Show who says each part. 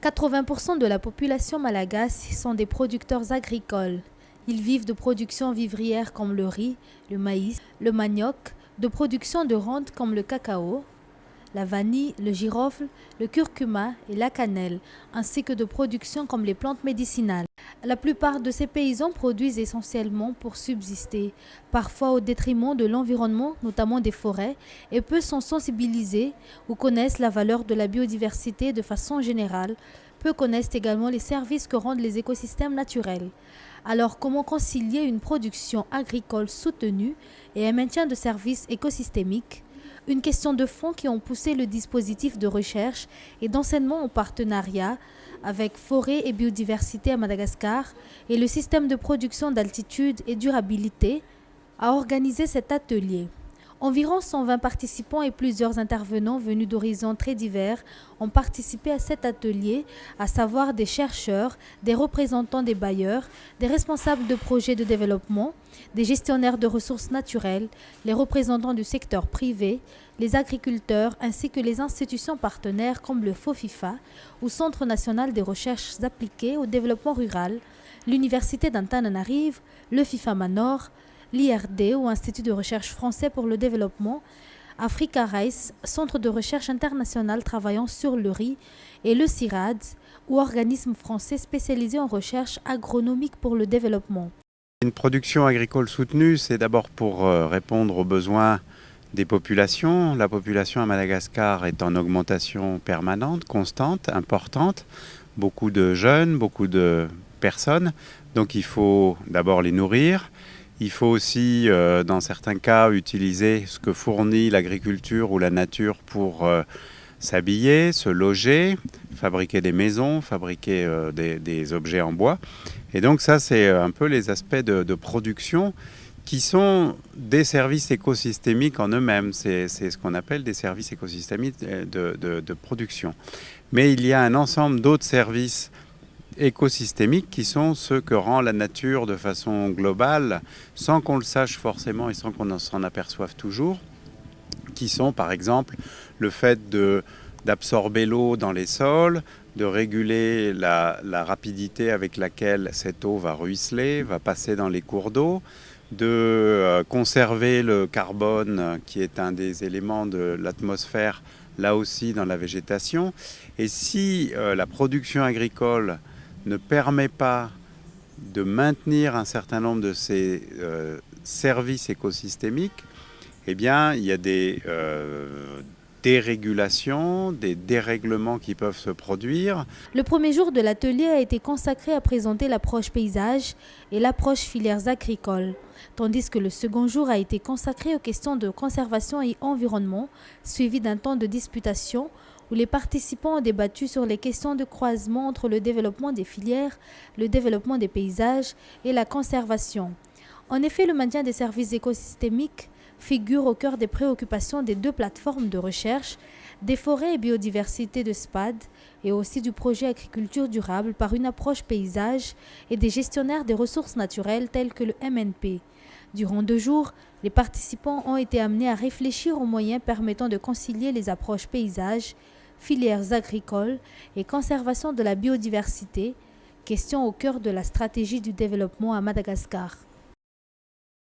Speaker 1: 80% de la population malagasy sont des producteurs agricoles. Ils vivent de production vivrière comme le riz, le maïs, le manioc, de production de rente comme le cacao, la vanille, le girofle, le curcuma et la cannelle, ainsi que de production comme les plantes médicinales. La plupart de ces paysans produisent essentiellement pour subsister, parfois au détriment de l'environnement, notamment des forêts, et peu sont sensibilisés ou connaissent la valeur de la biodiversité de façon générale. Peu connaissent également les services que rendent les écosystèmes naturels. Alors, comment concilier une production agricole soutenue et un maintien de services écosystémiques? Une question de fond qui ont poussé le dispositif de recherche et d'enseignement en partenariat avec Forêt et Biodiversité à Madagascar et le système de production d'altitude et durabilité à organiser cet atelier. Environ 120 participants et plusieurs intervenants venus d'horizons très divers ont participé à cet atelier, à savoir des chercheurs, des représentants des bailleurs, des responsables de projets de développement, des gestionnaires de ressources naturelles, les représentants du secteur privé, les agriculteurs ainsi que les institutions partenaires comme le FOFIFA ou Centre national des recherches appliquées au développement rural, l'Université d'Antananarive, le FIFA Manor, l'IRD ou Institut de recherche français pour le développement, Africa Rice, centre de recherche international travaillant sur le riz, et le CIRAD, ou organisme français spécialisé en recherche agronomique pour le développement.
Speaker 2: Une production agricole soutenue, c'est d'abord pour répondre aux besoins des populations. La population à Madagascar est en augmentation permanente, constante, importante. Beaucoup de jeunes, beaucoup de personnes. Donc il faut d'abord les nourrir. Il faut aussi, dans certains cas, utiliser ce que fournit l'agriculture ou la nature pour s'habiller, se loger, fabriquer des maisons, fabriquer des objets en bois. Et donc ça, c'est un peu les aspects de production qui sont des services écosystémiques en eux-mêmes. C'est ce qu'on appelle des services écosystémiques de production. Mais il y a un ensemble d'autres services écosystémiques qui sont ceux que rend la nature de façon globale, sans qu'on le sache forcément et sans qu'on s'en aperçoive toujours, qui sont par exemple le fait d'absorber l'eau dans les sols, de réguler la rapidité avec laquelle cette eau va ruisseler, va passer dans les cours d'eau, de conserver le carbone qui est un des éléments de l'atmosphère là aussi dans la végétation. Et si la production agricole ne permet pas de maintenir un certain nombre de ces services écosystémiques, eh bien, il y a des dérégulations, des dérèglements qui peuvent se produire.
Speaker 1: Le premier jour de l'atelier a été consacré à présenter l'approche paysage et l'approche filières agricoles, tandis que le second jour a été consacré aux questions de conservation et environnement, suivi d'un temps de disputation où les participants ont débattu sur les questions de croisement entre le développement des filières, le développement des paysages et la conservation. En effet, le maintien des services écosystémiques figure au cœur des préoccupations des deux plateformes de recherche, des forêts et biodiversité de SPAD et aussi du projet agriculture durable par une approche paysage et des gestionnaires des ressources naturelles tels que le MNP. Durant 2 jours, les participants ont été amenés à réfléchir aux moyens permettant de concilier les approches paysage, filières agricoles et conservation de la biodiversité, question au cœur de la stratégie du développement à Madagascar.